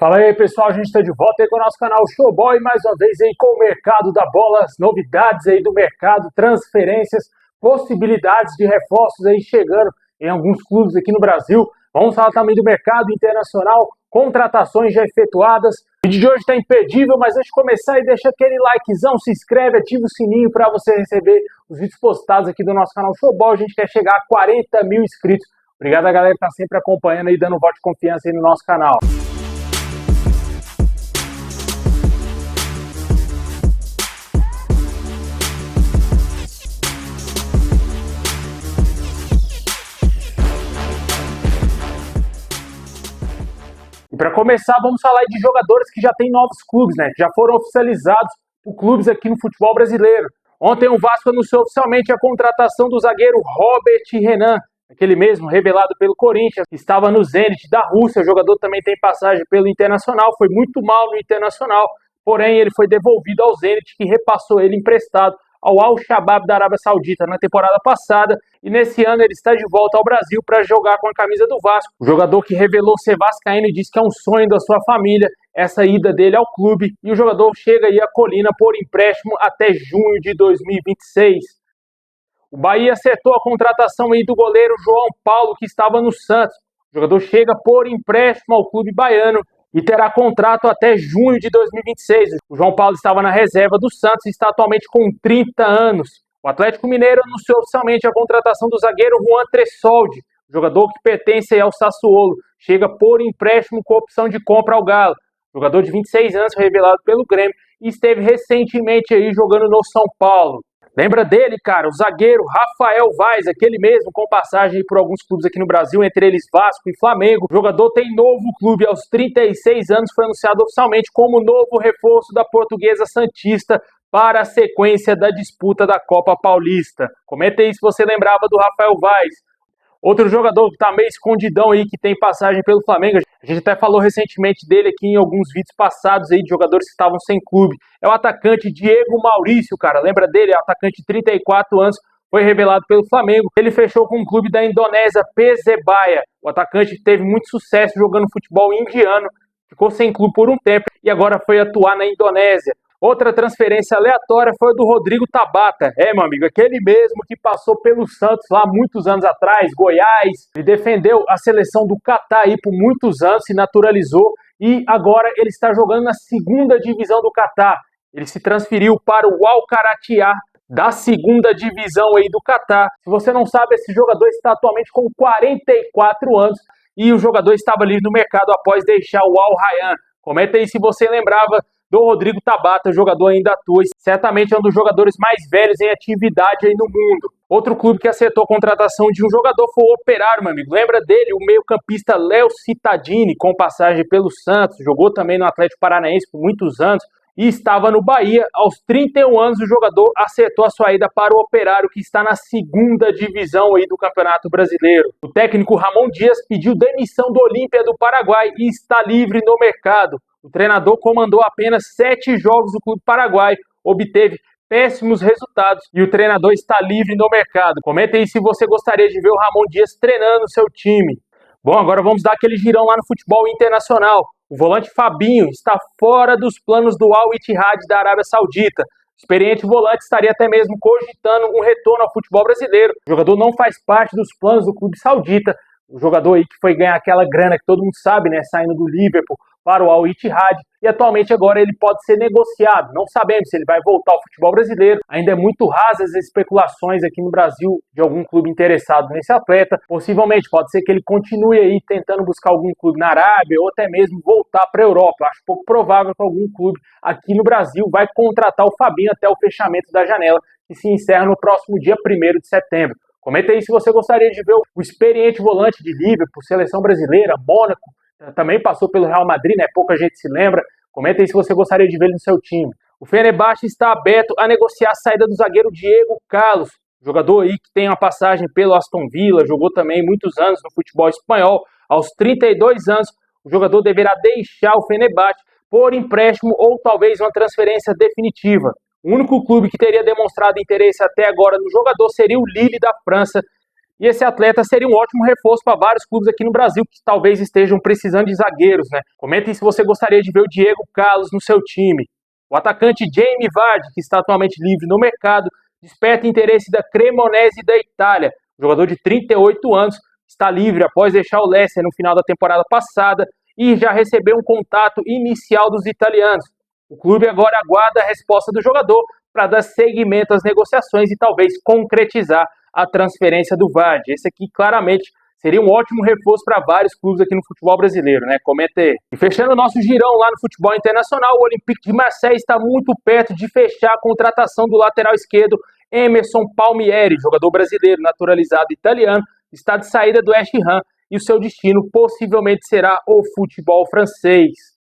Fala aí, pessoal, a gente está de volta aí com o nosso canal Showboy, mais uma vez aí com o mercado da bola, as novidades aí do mercado, transferências, possibilidades de reforços aí chegando em alguns clubes aqui no Brasil. Vamos falar também do mercado internacional, contratações já efetuadas. O vídeo de hoje está imperdível, mas antes de começar aí, deixa aquele likezão, se inscreve, ativa o sininho para você receber os vídeos postados aqui do nosso canal Showboy. A gente quer chegar a 40 mil inscritos. Obrigado a galera que está sempre acompanhando e dando um voto de confiança aí no nosso canal. E para começar, vamos falar de jogadores que já têm novos clubes, né? Que já foram oficializados por clubes aqui no futebol brasileiro. Ontem o Vasco anunciou oficialmente a contratação do zagueiro Robert Renan, aquele mesmo revelado pelo Corinthians, que estava no Zenit da Rússia. O jogador também tem passagem pelo Internacional, foi muito mal no Internacional, porém ele foi devolvido ao Zenit, que repassou ele emprestado ao Al-Shabaab da Arábia Saudita na temporada passada, e nesse ano ele está de volta ao Brasil para jogar com a camisa do Vasco. O jogador que revelou ser vascaíno e disse que é um sonho da sua família essa ida dele ao clube, e o jogador chega aí a Colina por empréstimo até junho de 2026. O Bahia acertou a contratação aí do goleiro João Paulo, que estava no Santos. O jogador chega por empréstimo ao clube baiano e terá contrato até junho de 2026. O João Paulo estava na reserva do Santos e está atualmente com 30 anos. O Atlético Mineiro anunciou oficialmente a contratação do zagueiro Juan Tressoldi, jogador que pertence ao Sassuolo. Chega por empréstimo com opção de compra ao Galo. O jogador de 26 anos foi revelado pelo Grêmio e esteve recentemente aí jogando no São Paulo. Lembra dele, cara? O zagueiro Rafael Vaz, aquele mesmo com passagem por alguns clubes aqui no Brasil, entre eles Vasco e Flamengo. O jogador tem novo clube aos 36 anos, foi anunciado oficialmente como novo reforço da Portuguesa Santista para a sequência da disputa da Copa Paulista. Comenta aí se você lembrava do Rafael Vaz. Outro jogador que tá meio escondidão aí, que tem passagem pelo Flamengo, a gente até falou recentemente dele aqui em alguns vídeos passados aí, de jogadores que estavam sem clube, é o atacante Diego Maurício, cara, lembra dele? É o atacante de 34 anos, foi revelado pelo Flamengo. Ele fechou com o clube da Indonésia, Persebaya. O atacante teve muito sucesso jogando futebol indiano, ficou sem clube por um tempo e agora foi atuar na Indonésia. Outra transferência aleatória foi a do Rodrigo Tabata. Meu amigo, aquele mesmo que passou pelo Santos lá muitos anos atrás, Goiás. Ele defendeu a seleção do Catar aí por muitos anos, se naturalizou e agora ele está jogando na segunda divisão do Catar. Ele se transferiu para o Al Karatia da segunda divisão aí do Catar. Se você não sabe, esse jogador está atualmente com 44 anos e o jogador estava livre no mercado após deixar o Al Rayyan. Comenta aí se você lembrava do Rodrigo Tabata, o jogador ainda atua, certamente é um dos jogadores mais velhos em atividade aí no mundo. Outro clube que acertou a contratação de um jogador foi o Operário, meu amigo. Lembra dele? O meio-campista Léo Cittadini, com passagem pelo Santos, jogou também no Atlético Paranaense por muitos anos e estava no Bahia. Aos 31 anos, o jogador acertou a sua ida para o Operário, que está na segunda divisão aí do Campeonato Brasileiro. O técnico Ramon Dias pediu demissão do Olímpia do Paraguai e está livre no mercado. O treinador comandou apenas 7 jogos do clube paraguaio, obteve péssimos resultados e o treinador está livre no mercado. Comenta aí se você gostaria de ver o Ramon Dias treinando o seu time. Bom, agora vamos dar aquele girão lá no futebol internacional. O volante Fabinho está fora dos planos do Al-Ittihad da Arábia Saudita. O experiente volante estaria até mesmo cogitando um retorno ao futebol brasileiro. O jogador não faz parte dos planos do clube saudita. O jogador aí que foi ganhar aquela grana que todo mundo sabe, né, saindo do Liverpool para o Al-Ittihad, e atualmente agora ele pode ser negociado. Não sabemos se ele vai voltar ao futebol brasileiro, ainda é muito rasas as especulações aqui no Brasil de algum clube interessado nesse atleta. Possivelmente pode ser que ele continue aí tentando buscar algum clube na Arábia ou até mesmo voltar para a Europa. Acho pouco provável que algum clube aqui no Brasil vai contratar o Fabinho até o fechamento da janela, que se encerra no próximo dia 1º de setembro. Comenta aí se você gostaria de ver o experiente volante de Liverpool, seleção brasileira, Mônaco, também passou pelo Real Madrid, né? Pouca gente se lembra. Comenta aí se você gostaria de ver ele no seu time. O Fenerbahçe está aberto a negociar a saída do zagueiro Diego Carlos, jogador aí que tem uma passagem pelo Aston Villa, jogou também muitos anos no futebol espanhol. Aos 32 anos, o jogador deverá deixar o Fenerbahçe por empréstimo ou talvez uma transferência definitiva. O único clube que teria demonstrado interesse até agora no jogador seria o Lille da França, E esse atleta seria um ótimo reforço para vários clubes aqui no Brasil que talvez estejam precisando de zagueiros, né? Comentem se você gostaria de ver o Diego Carlos no seu time. O atacante Jamie Vardy, que está atualmente livre no mercado, desperta interesse da Cremonese da Itália. O jogador de 38 anos está livre após deixar o Leicester no final da temporada passada e já recebeu um contato inicial dos italianos. O clube agora aguarda a resposta do jogador para dar seguimento às negociações e talvez concretizar a transferência do Vardy. Esse aqui claramente seria um ótimo reforço para vários clubes aqui no futebol brasileiro, né? Comenta aí. E fechando o nosso girão lá no futebol internacional, o Olympique de Marseille está muito perto de fechar a contratação do lateral esquerdo Emerson Palmieri, jogador brasileiro naturalizado italiano, está de saída do West Ham e o seu destino possivelmente será o futebol francês.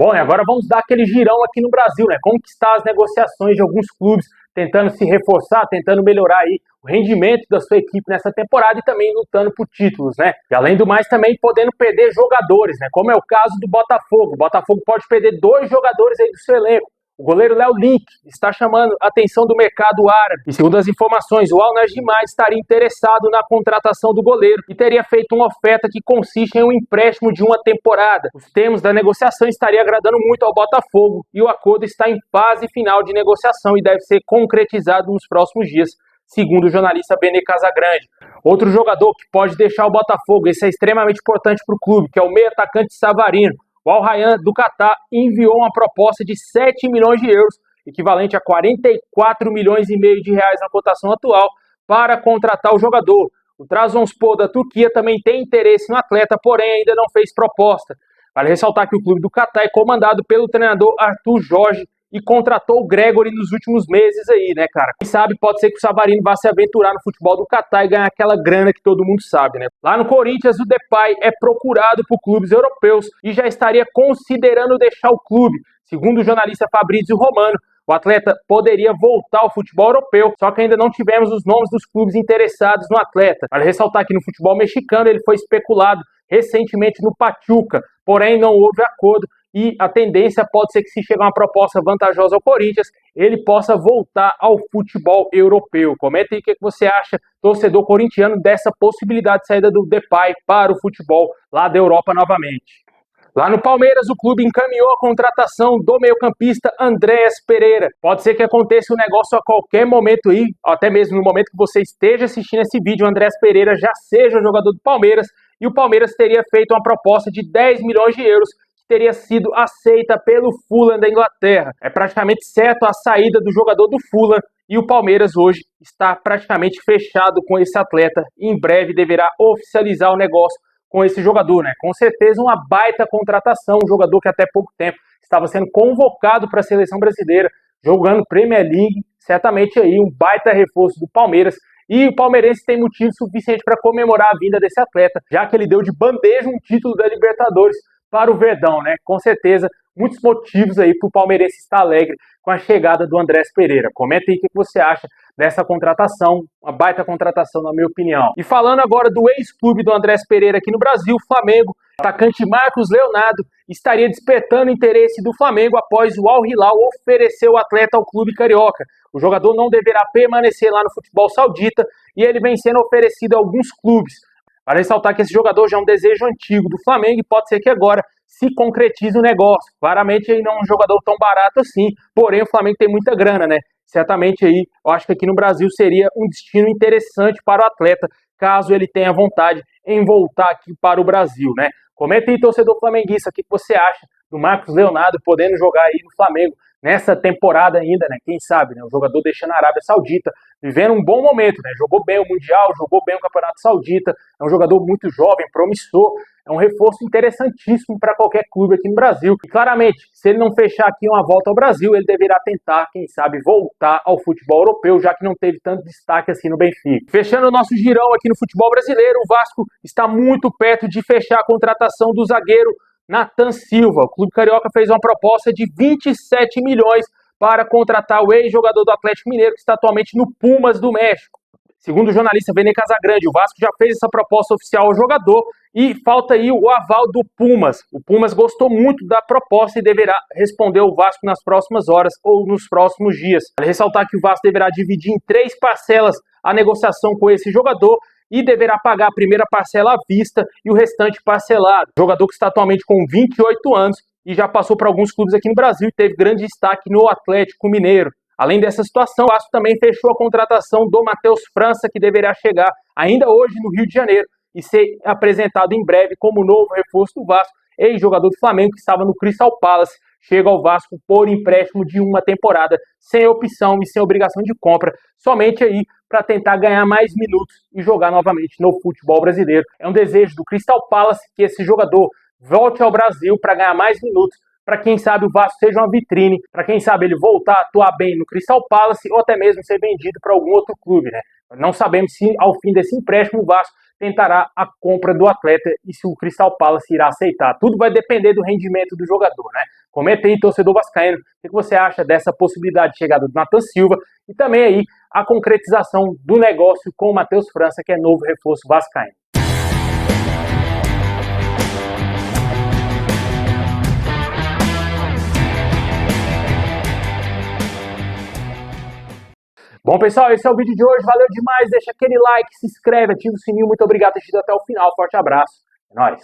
Bom, e agora vamos dar aquele girão aqui no Brasil, né? Como que estão as negociações de alguns clubes tentando se reforçar, tentando melhorar aí o rendimento da sua equipe nessa temporada e também lutando por títulos, né? E além do mais, também podendo perder jogadores, né? Como é o caso do Botafogo. O Botafogo pode perder 2 jogadores aí do seu elenco. O goleiro Léo Link está chamando a atenção do mercado árabe. E segundo as informações, o Al Najmah estaria interessado na contratação do goleiro e teria feito uma oferta que consiste em um empréstimo de uma temporada. Os termos da negociação estariam agradando muito ao Botafogo e o acordo está em fase final de negociação e deve ser concretizado nos próximos dias, segundo o jornalista Benê Casagrande. Outro jogador que pode deixar o Botafogo, esse é extremamente importante para o clube, que é o meio atacante Savarino. O Al Rayyan do Catar enviou uma proposta de 7 milhões de euros, equivalente a 44 milhões e meio de reais na cotação atual, para contratar o jogador. O Trabzonspor da Turquia também tem interesse no atleta, porém ainda não fez proposta. Vale ressaltar que o clube do Catar é comandado pelo treinador Arthur Jorge e contratou o Gregory nos últimos meses aí, né, cara? Quem sabe pode ser que o Savarino vá se aventurar no futebol do Catar e ganhar aquela grana que todo mundo sabe, né? Lá no Corinthians, o Depay é procurado por clubes europeus e já estaria considerando deixar o clube. Segundo o jornalista Fabrício Romano, o atleta poderia voltar ao futebol europeu, só que ainda não tivemos os nomes dos clubes interessados no atleta. Vale ressaltar que no futebol mexicano ele foi especulado recentemente no Pachuca, porém não houve acordo e a tendência pode ser que, se chegar uma proposta vantajosa ao Corinthians, ele possa voltar ao futebol europeu. Comenta aí o que você acha, torcedor corintiano, dessa possibilidade de saída do Depay para o futebol lá da Europa novamente. Lá no Palmeiras, o clube encaminhou a contratação do meio-campista Andréas Pereira. Pode ser que aconteça um negócio a qualquer momento aí, até mesmo no momento que você esteja assistindo esse vídeo, o Andréas Pereira já seja jogador do Palmeiras e o Palmeiras teria feito uma proposta de 10 milhões de euros teria sido aceita pelo Fulham da Inglaterra. É praticamente certo a saída do jogador do Fulham e o Palmeiras hoje está praticamente fechado com esse atleta. Em breve deverá oficializar o negócio com esse jogador, né? Com certeza uma baita contratação, um jogador que até pouco tempo estava sendo convocado para a seleção brasileira, jogando Premier League, certamente aí um baita reforço do Palmeiras. E o palmeirense tem motivo suficiente para comemorar a vinda desse atleta, já que ele deu de bandeja um título da Libertadores para o Verdão, né? Com certeza, muitos motivos aí para o palmeirense estar alegre com a chegada do Andréas Pereira. Comenta aí o que você acha dessa contratação, uma baita contratação, na minha opinião. E falando agora do ex-clube do Andréas Pereira aqui no Brasil, o Flamengo, o atacante Marcos Leonardo estaria despertando interesse do Flamengo após o Al Hilal oferecer o atleta ao clube carioca. O jogador não deverá permanecer lá no futebol saudita e ele vem sendo oferecido a alguns clubes. Vale ressaltar que esse jogador já é um desejo antigo do Flamengo e pode ser que agora se concretize o negócio. Claramente ele não é um jogador tão barato assim, porém o Flamengo tem muita grana, né? Certamente aí, eu acho que aqui no Brasil seria um destino interessante para o atleta, caso ele tenha vontade em voltar aqui para o Brasil, né? Comenta aí, torcedor flamenguista, o que você acha do Marcos Leonardo podendo jogar aí no Flamengo nessa temporada ainda, né? Quem sabe, né? O jogador deixando a Arábia Saudita, vivendo um bom momento, né? Jogou bem o Mundial, jogou bem o Campeonato Saudita, é um jogador muito jovem, promissor, é um reforço interessantíssimo para qualquer clube aqui no Brasil. E claramente, se ele não fechar aqui uma volta ao Brasil, ele deverá tentar, quem sabe, voltar ao futebol europeu, já que não teve tanto destaque assim no Benfica. Fechando o nosso girão aqui no futebol brasileiro, o Vasco está muito perto de fechar a contratação do zagueiro Nathan Silva. O clube carioca fez uma proposta de 27 milhões para contratar o ex-jogador do Atlético Mineiro, que está atualmente no Pumas do México. Segundo o jornalista Vene Casagrande, o Vasco já fez essa proposta oficial ao jogador e falta aí o aval do Pumas. O Pumas gostou muito da proposta e deverá responder ao Vasco nas próximas horas ou nos próximos dias. Vale ressaltar que o Vasco deverá dividir em 3 parcelas a negociação com esse jogador e deverá pagar a primeira parcela à vista e o restante parcelado. O jogador que está atualmente com 28 anos e já passou por alguns clubes aqui no Brasil e teve grande destaque no Atlético Mineiro. Além dessa situação, o Vasco também fechou a contratação do Matheus França, que deverá chegar ainda hoje no Rio de Janeiro e ser apresentado em breve como novo reforço do Vasco. Ex-jogador do Flamengo que estava no Crystal Palace, chega ao Vasco por empréstimo de uma temporada, sem opção e sem obrigação de compra, somente aí para tentar ganhar mais minutos e jogar novamente no futebol brasileiro. É um desejo do Crystal Palace que esse jogador volte ao Brasil para ganhar mais minutos, para quem sabe o Vasco seja uma vitrine, para quem sabe ele voltar a atuar bem no Crystal Palace ou até mesmo ser vendido para algum outro clube, né? Não sabemos se ao fim desse empréstimo o Vasco tentará a compra do atleta e se o Crystal Palace irá aceitar. Tudo vai depender do rendimento do jogador, né? Comenta aí, torcedor vascaíno, o que você acha dessa possibilidade de chegada do Nathan Silva e também aí a concretização do negócio com o Matheus França, que é novo reforço vascaíno. Bom, pessoal, esse é o vídeo de hoje. Valeu demais. Deixa aquele like, se inscreve, ativa o sininho. Muito obrigado por ter assistido até o final. Forte abraço. É nóis.